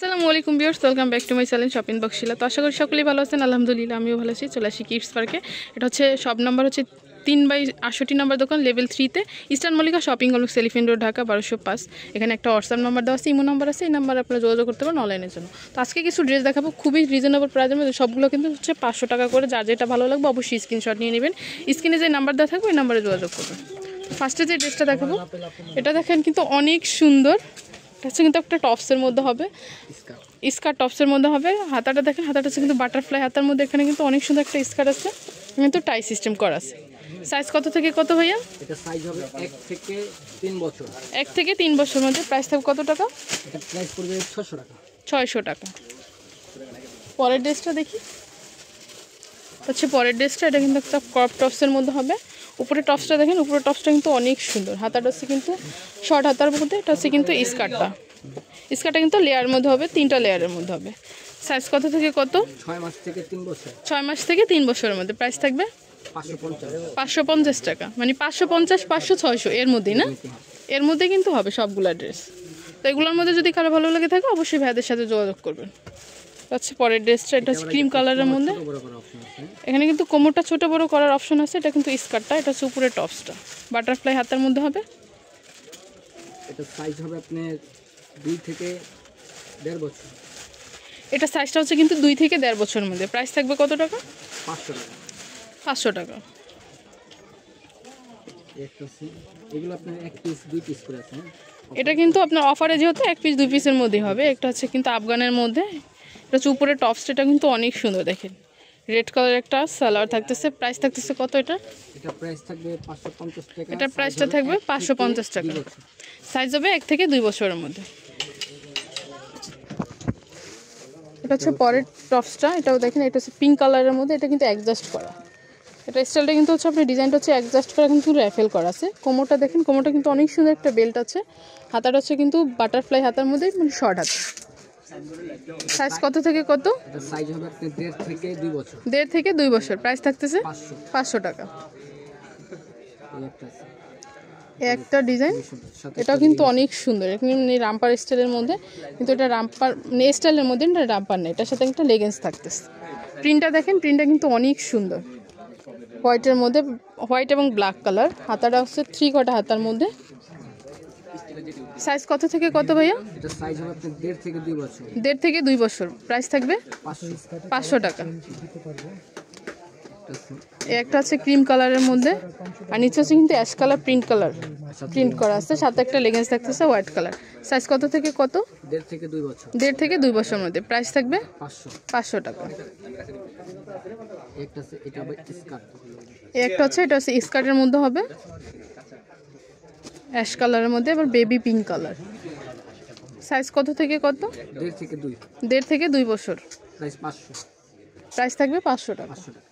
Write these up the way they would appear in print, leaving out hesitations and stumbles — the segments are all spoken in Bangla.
আসসালামু আলাইকুম viewers, welcome back to my channel shopping বক্সিলা। তো আশা করি সকলেই ভালো আছেন। আলহামদুলিল্লাহ আমিও ভালো আছি। চলে আসি কিডস পার্কে। এটা হচ্ছে শপ নাম্বার হচ্ছে 3/68 নম্বর দোকান, লেভেল 3-তে, eastern Mallika shopping complex, elephant road, Dhaka 1205। এখানে একটা হোয়াটসঅ্যাপ নাম্বার দেওয়া আছে, ইমো নাম্বার আছে। এই নাম্বারে আপনারা যোগাযোগ করতে পারেন অনলাইনের জন্য। তো আজকে কিছু ড্রেস দেখাবো খুবই রিজনেবল প্রাইসের মধ্যে। সবগুলো কিন্তু হচ্ছে 500 টাকা করে। যার যেটা ভালো লাগবে অবশ্যই স্ক্রিনশট নিয়ে নেবেন। স্ক্রিনে যে নাম্বার দেওয়া থাকবে ওই নাম্বারে যোগাযোগ করবেন। ফার্স্টে যে ড্রেসটা দেখাবো এটা দেখেন কিন্তু অনেক সুন্দর। এটা হচ্ছে কিন্তু একটা টপসের মধ্যে হবে, স্কার্ট টপসের মধ্যে হবে। হাতাটা দেখেন, হাতাটা হচ্ছে কিন্তু বাটারফ্লাই হাতার মধ্যে। এখানে কিন্তু অনেক সুন্দর একটা স্কার্ট আছে, কিন্তু টাই সিস্টেম করা আছে। সাইজ কত থেকে কত ভাইয়া? এটা সাইজ হবে 1 থেকে 3 বছর। 1 থেকে 3 বছরের মধ্যে। প্রাইস থাকবে কত টাকা? এটা প্রাইস পড়বে 600 টাকা। 600 টাকা। পরের ড্রেসটা দেখি। হচ্ছে পরের ড্রেসটা, এটা কিন্তু একটা ক্রপ টপসের মধ্যে হবে। উপরে টপসটা দেখেন, উপরে টপসটা কিন্তু অনেক সুন্দর। হাতাটা হচ্ছে কিন্তু শর্ট হাতার মধ্যে। এটা হচ্ছে কিন্তু স্কার্টটা কিন্তু লেয়ারের মধ্যে হবে, 3টা লেয়ারের মধ্যে হবে। সাইজ কত থেকে কত? 6 মাস থেকে 3 বছর। 6 মাস থেকে 3 বছরের মধ্যে। প্রাইস থাকবে 550 টাকা। মানে 550, 500, 600 এর মধ্যেই না, এর মধ্যে কিন্তু হবে সবগুলা ড্রেস। তো এগুলোর মধ্যে যদি কারো ভালো লাগে থাকে অবশ্যই ভাইদের সাথে যোগাযোগ করবেন। আচ্ছা পরের ড্রেসটা, এটা হচ্ছে ক্রিম কালারের মধ্যে। এখানে কিন্তু কোমরটা ছোট বড় করার অপশন আছে। এটা কিন্তু স্কার্টটা, এটা হচ্ছে উপরে টপসটা বাটারফ্লাই হাতের মধ্যে হবে। এটা সাইজ হবে আপনার 2 থেকে 1.5 বছর। এটা সাইজটা হচ্ছে কিন্তু 2 থেকে 1.5 বছরের মধ্যে। প্রাইস থাকবে কত টাকা? 500 টাকা। 500 টাকা। এগুলো আপনার 1 পিস 2 পিস করে আছে। এটা কিন্তু আপনার অফারে যেহেতু 1 পিস 2 পিসের মধ্যেই হবে। একটা হচ্ছে কিন্তু আফগানের মধ্যে। এটা হচ্ছে উপরে টপসটা কিন্তু অনেক সুন্দর দেখেন। রেড কালার একটা সালোয়ার থাকতেছে। প্রাইস থাকতেছে কত এটা? এটা প্রাইস থাকবে 550 টাকা। এটা প্রাইসটা থাকবে 550 টাকা। সাইজ হবে 1 থেকে 2 বছরের মধ্যে। এটা হচ্ছে পরের টপসটা। এটাও দেখেন, এটা হচ্ছে পিঙ্ক কালারের মধ্যে। এটা কিন্তু অ্যাডজাস্ট করা। এটা স্টাইলটা কিন্তু হচ্ছে আপনার ডিজাইনটা হচ্ছে অ্যাডজাস্ট করা, কিন্তু র্যাফেল করা আছে। কোমরটা দেখেন, কোমরটা কিন্তু অনেক সুন্দর একটা বেল্ট আছে। হাতাটা হচ্ছে কিন্তু বাটারফ্লাই হাতার মধ্যে, মানে শর্ট হাতা। সাইজ কত থেকে কত? এটা সাইজ হবে আপনার 1.5 থেকে 2 বছর। 1.5 থেকে 2 বছর। প্রাইস থাকতেছে 500 টাকা। একটা ডিজাইন, এটাও কিন্তু অনেক সুন্দর। এখানে রামপার স্টাইলের মধ্যে, কিন্তু এটা রামপার স্টাইলের মধ্যে, এটা রামপার না। এটার সাথে একটা লেগিংস থাকতেছে। প্রিন্টটা দেখেন, প্রিন্টটা কিন্তু অনেক সুন্দর। হোয়াইটের মধ্যে, হোয়াইট এবং ব্ল্যাক কালার। হাতাটা হচ্ছে 3 কটা হাতার মধ্যে। সাইজ কত থেকে কত ভাইয়া? এটা সাইজ হবে আপনার 1.5 থেকে 2 বছর। 1.5 থেকে 2 বছর। প্রাইস থাকবে 500 টাকা। একটা আছে ক্রিম কালারের মধ্যে, আর নিচে হচ্ছে কিন্তু অ্যাশ কালার প্রিন্ট করা আছে। সাথে একটা লেগিংস থাকতেছে হোয়াইট কালার। সাইজ কত থেকে কত? 1.5 থেকে 2 বছর। 1.5 থেকে 2 বছরের মধ্যে। প্রাইস থাকবে 500 টাকা। একটা আছে, এটা হবে স্কার্ট। একটা হচ্ছে, এটা হচ্ছে স্কার্টের মধ্যে হবে, অ্যাশ কালারের মধ্যে, আবার বেবি পিঙ্ক কালার। সাইজ কত থেকে কত? 1.5 থেকে 2। 1.5 থেকে 2 বছর। প্রাইস 500। প্রাইস থাকবে 500 টাকা। 500 টাকা।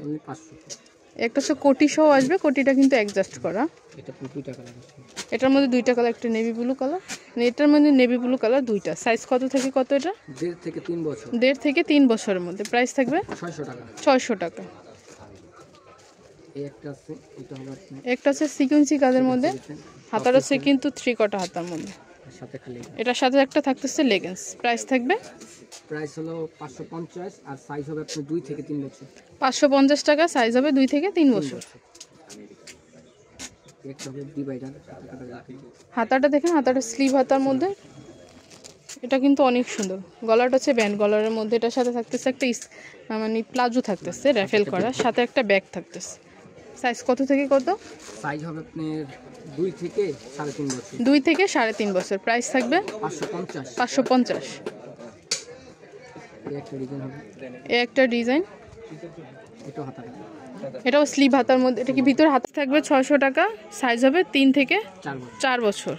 অনলি 500। একটা হচ্ছে কোটি সহ আসবে। কোটিটা কিন্তু অ্যাডজাস্ট করা। এটা 2 টাকা লাগে। এটার মধ্যে 2টা কালার, একটা নেভি ব্লু কালার, এটার মধ্যে নেভি ব্লু কালার 2টা। সাইজ কত থেকে কত এটা? 1.5 থেকে 3 বছর। 1.5 থেকে 3 বছরের মধ্যে। প্রাইস থাকবে 600 টাকা। 600 টাকা। এই একটা আছে, এটা হবে আপনার একটা হচ্ছে সিকোয়েন্সি কাজের মধ্যে। হাতার হচ্ছে কিন্তু 3 কটা হাতার মধ্যে। সাথে খালি এটার সাথে একটা থাকতেছে লেগিংস। প্রাইস থাকবে, প্রাইস হলো 550, আর সাইজ হবে আপনার 2 থেকে 3 বছর। 550 টাকা। সাইজ হবে 2 থেকে 3 বছর। একটা হবে ডিভাইডার। হাতাটা দেখেন, হাতাটা স্লিভ হাতার মধ্যে। এটা কিন্তু অনেক সুন্দর। গলাটা হচ্ছে ব্যান্ড গলারের মধ্যে। এটার সাথে থাকতেছে একটা মানে প্লাজো থাকতেছে র্যাফেল করা, সাথে একটা ব্যাগ থাকতেছে। সাইজ কত থেকে কত? সাইজ হবে আপনার 2 থেকে 3.5 বছর। 2 থেকে 3.5 বছর। প্রাইস থাকবে 550। 550। এই একটা ডিজাইন হবে। এই একটা ডিজাইন, এটা হাতা। এটাও স্লিভ হাতার মধ্যে। এটা কি ভিতর হাতে থাকবে 600 টাকা। সাইজ হবে 3 থেকে 4 বছর।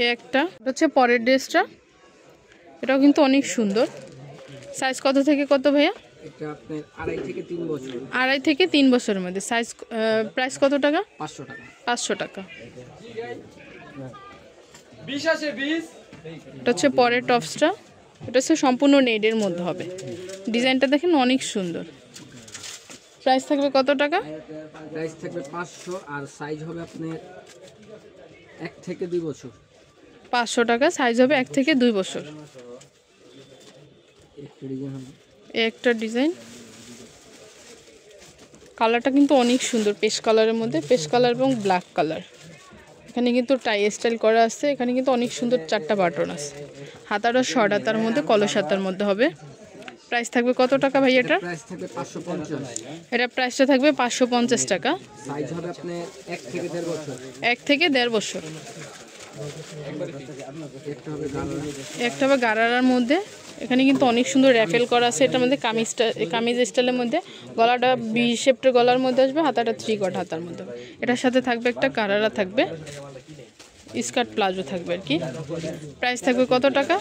এই একটা হচ্ছে পরের ড্রেসটা। এটাও কিন্তু অনেক সুন্দর। সাইজ কত থেকে কত ভাইয়া? এটা আপনার 2.5 থেকে 3 বছর। 2.5 থেকে 3 বছরের মধ্যে। সাইজ প্রাইস কত টাকা? 500 টাকা। 500 টাকা। এটা হচ্ছে পরের টপসটা। এটা হচ্ছে সম্পূর্ণ নেডের মধ্যে হবে। ডিজাইনটা দেখেন অনেক সুন্দর। প্রাইস থাকবে কত টাকা? প্রাইস থাকবে 500, আর সাইজ হবে আপনার 1 থেকে 2 বছর। 500 টাকা, সাইজ হবে 1 থেকে 2 বছর। একটা ডিজাইন হবে, একটা ডিজাইন, কালারটা কিন্তু অনেক সুন্দর, পেস্ট কালারের মধ্যে, পেস্ট কালার এবং ব্ল্যাক কালার। এখানে কিন্তু টাই স্টাইল করা আছে, এখানে কিন্তু অনেক সুন্দর 4টা বাটন আছে। হাতাটা শর্ট হাতার মধ্যে, কলস হাতার মধ্যে হবে। প্রাইস থাকবে কত টাকা ভাই এটা? প্রাইস থাকবে 550। এটা প্রাইসটা থাকবে 550 টাকা। সাইজ হবে আপনি 1 থেকে 1.5 বছর। 1 থেকে 1.5 বছর। একটা হবে গাড়ারা, একটা হবে গারারার মধ্যে। এখানে কিন্তু অনেক সুন্দর র্যাফেল করা আছে, এটার মধ্যে কামিজ স্টাইলের মধ্যে। গলাটা বি শেপের গলার মধ্যে আসবে, হাতাটা 3 কট হাতার মধ্যে। এটার সাথে থাকবে একটা গারারা থাকবে, স্কার্ট প্লাজো থাকবে আর কি। প্রাইস থাকবে কত টাকা?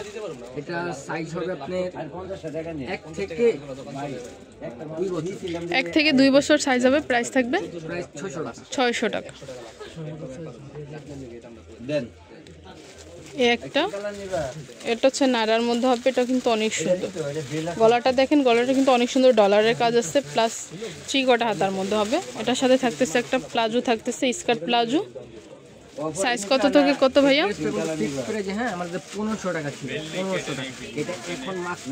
এটা সাইজ হবে আপনি 1 থেকে 2 বছর। 1 থেকে 2 বছর সাইজ হবে। প্রাইস থাকবে প্রাইস 600 টাকা। 600 টাকা। এই একটা, এটা হচ্ছে নাড়ার মধ্যে হবে, এটা কিন্তু অনেক সুন্দর। গলাটা দেখেন, গলাটা কিন্তু অনেক সুন্দর ডলারের কাজ আছে, প্লাস 3 কটা হাতার মধ্যে হবে। এটার সাথে থাকতেছে একটা প্লাজো, থাকতেছে স্কার্ট প্লাজো। সাইজ কত থেকে কত ভাইয়া? ফিক্স করে যে হ্যাঁ আমাদের 1500 টাকা ছিল, 1500 টাকা। এটা এখন মাত্র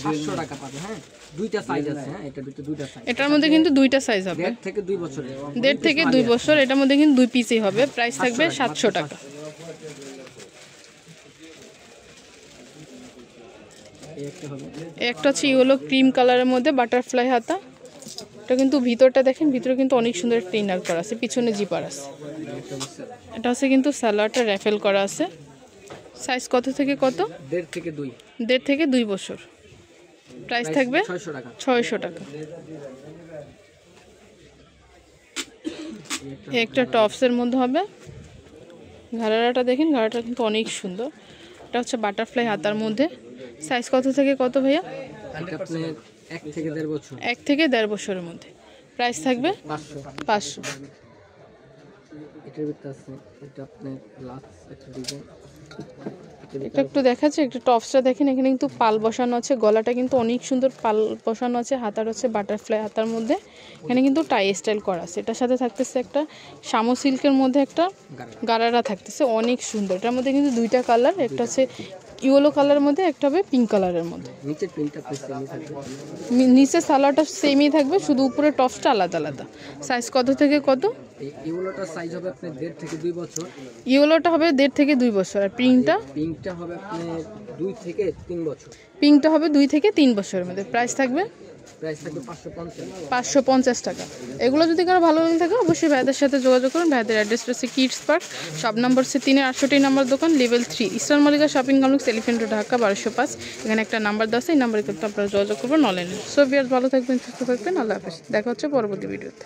500 টাকা পাবে। হ্যাঁ, দুইটা সাইজ আছে। হ্যাঁ, এটা দুইটা সাইজ। এটার মধ্যে কিন্তু 2টা সাইজ হবে, 1.5 থেকে 2 বছর। 1.5 থেকে 2 বছর। এটার মধ্যে কিন্তু 2 পিসই হবে। প্রাইস থাকবে 700 টাকা। এই একটা হবে, একটা হচ্ছে ইয়েলো ক্রিম কালারের মধ্যে বাটারফ্লাই হাতা। এটা কিন্তু ভিতরটা দেখেন, ভিতরে কিন্তু অনেক সুন্দর একটা ইনার করা আছে, পিছনে জিপার আছে। এটা হচ্ছে কিন্তু সালোয়ারটা র্যাফেল করা আছে। সাইজ কত থেকে কত? 1.5 থেকে 2। 1.5 থেকে 2 বছর। প্রাইস থাকবে 600 টাকা। 600 টাকা। একটা টপসের মধ্যে হবে। ঘাড়াটা দেখেন, ঘাড়াটা কিন্তু অনেক সুন্দর। এটা হচ্ছে বাটারফ্লাই হাতার মধ্যে। সাইজ কত থেকে কত ভাইয়া? এটা আপনি 1 থেকে 1.5 বছর। 1 থেকে 1.5 বছরের মধ্যে। প্রাইস থাকবে 500। এটার ভিতরে আছে, এটা আপনি লাস্ট একটা ডিজাইন। এটা একটু দেখাচ্ছে, একটা টপসটা দেখেন, এখানে কিন্তু পাল বসানো আছে, গলাটা কিন্তু অনেক সুন্দর পাল বসানো আছে, হাতার হচ্ছে বাটারফ্লাই হাতার মধ্যে। এখানে কিন্তু টাই স্টাইল করা আছে। এটার সাথে থাকতেছে একটা শামু সিল্কের মধ্যে একটা গারারা থাকতেছে, অনেক সুন্দর। এটার মধ্যে কিন্তু 2টা কালার, একটা হচ্ছে ইয়েলো কালারের মধ্যে, একটা হবে পিঙ্ক কালারের মধ্যে। নিচের প্রিন্টটা সেমই থাকবে, নিচে সালোয়ারটা সেমই থাকবে, শুধু উপরে টপসটা আলাদা আলাদা। সাইজ কত থেকে কত? ইউলোটার সাইজ হবে আপনি 1.5 থেকে 2 বছর। ইয়েলোটা হবে 1.5 থেকে 2 বছর, আর পিঙ্কটা হবে আপনি 2 থেকে 3 বছর। পিঙ্কটা হবে 2 থেকে 3 বছরের মধ্যে। প্রাইস থাকবে 550 টাকা। এগুলো যদি কারো ভালো লাগে থাকে অবশ্যই ভাইদের সাথে যোগাযোগ করুন। ভাইদের অ্যাড্রেসটা হচ্ছে কিডস পার্ক, শপ নাম্বার হচ্ছে 368 নম্বর দোকান, level 3, eastern Mallika shopping complex, elephant road, Dhaka 1205। এখানে একটা নাম্বার দেওয়া আছে, এই নাম্বারে কিন্তু আপনারা যোগাযোগ করবেন অনলাইনে। সো ভিউয়ার্স, ভালো থাকবেন, সুস্থ থাকবেন, আল্লাহ হাফেজ। দেখা হচ্ছে পরবর্তী ভিডিওতে।